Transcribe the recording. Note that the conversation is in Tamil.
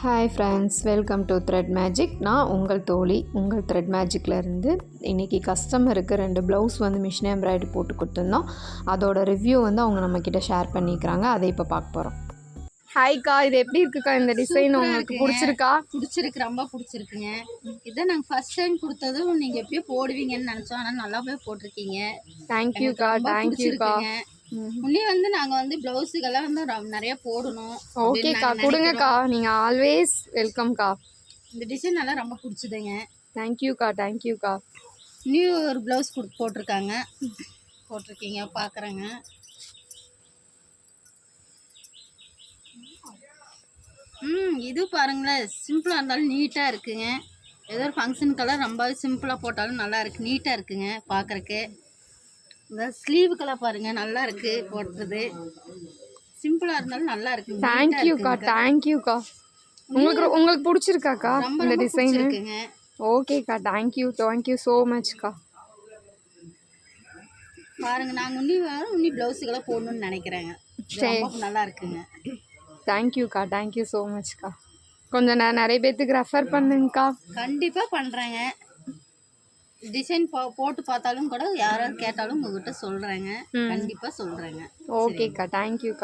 Hi friends, welcome to thread magic. நான் உங்கள் தோழி, உங்கள் த்ரெட் மேஜிக்கில் இருந்து. இன்றைக்கி கஸ்டமருக்கு 2 ப்ளவுஸ் வந்து மிஷின் எம்ப்ராய்டரி போட்டு கொடுத்துருந்தோம். அதோட ரிவ்யூ வந்து அவங்க நம்மக்கிட்ட ஷேர் பண்ணிக்கிறாங்க. அதை இப்போ பார்க்க போகிறோம். ஹாய்க்கா, இது எப்படி இருக்குக்கா? இந்த டிசைன் உங்களுக்கு பிடிச்சிருக்கா? பிடிச்சிருக்கு, ரொம்ப பிடிச்சிருக்குங்க. இதை நாங்கள் ஃபர்ஸ்ட் டைம் கொடுத்ததும் நீங்கள் எப்படியோ போடுவீங்கன்னு நினச்சோம், ஆனால் நல்லாவே போட்டிருக்கீங்க. தேங்க்யூக்கா, தேங்க்யூக்கா. முன்னே வந்து நாங்கள் வந்து ப்ளவுஸுக்கெல்லாம் வந்து நிறைய போடணும். ஓகேக்கா, கொடுங்கக்கா. நீங்கள் ஆல்வேஸ் வெல்கம்க்கா. இந்த டிசைன் நல்லா ரொம்ப பிடிச்சிதுங்க. தேங்க்யூக்கா, தேங்க்யூக்கா. நியூ ஒரு ப்ளவுஸ் போட்டிருக்கீங்க, பார்க்குறேங்க. இது பாருங்களேன், சிம்பிளாக இருந்தாலும் நீட்டாக இருக்குங்க. ஏதோ ஒரு ஃபங்க்ஷனுக்கெல்லாம் ரொம்ப சிம்பிளாக போட்டாலும் நல்லா இருக்குது, நீட்டாக இருக்குங்க பார்க்குறக்கு. இந்த ஸ்லீவுக்கெல்லாம் பாருங்கள், நல்லா இருக்குது போடுறது. சிம்பிளாக இருந்தாலும் நல்லா இருக்குது. தேங்க்யூக்கா, தேங்க்யூக்கா. உங்களுக்கு பிடிச்சிருக்காக்கா இந்த டிசைன்? இருக்குங்க. ஓகேக்கா, தேங்க்யூ, தேங்க்யூ ஸோ மச்க்கா. பாருங்கள், நாங்கள் உன்னி ப்ளவுஸுக்கெல்லாம் போடணுன்னு நினைக்கிறேங்க. ரொம்ப நல்லா இருக்குங்க. தேங்க்யூக்கா, தேங்க்யூ ஸோ மச்க்கா. கொஞ்சம் நிறைய பேர்த்துக்கு ரெஃபர் பண்ணுங்கக்கா. கண்டிப்பாக பண்ணுறேங்க. டிசைன் போட்டு பார்த்தாலும் கூட யாராவது கேட்டாலும் உங்ககிட்ட சொல்கிறேங்க. கண்டிப்பாக சொல்கிறேங்க. ஓகேக்கா, தேங்க்யூக்கா.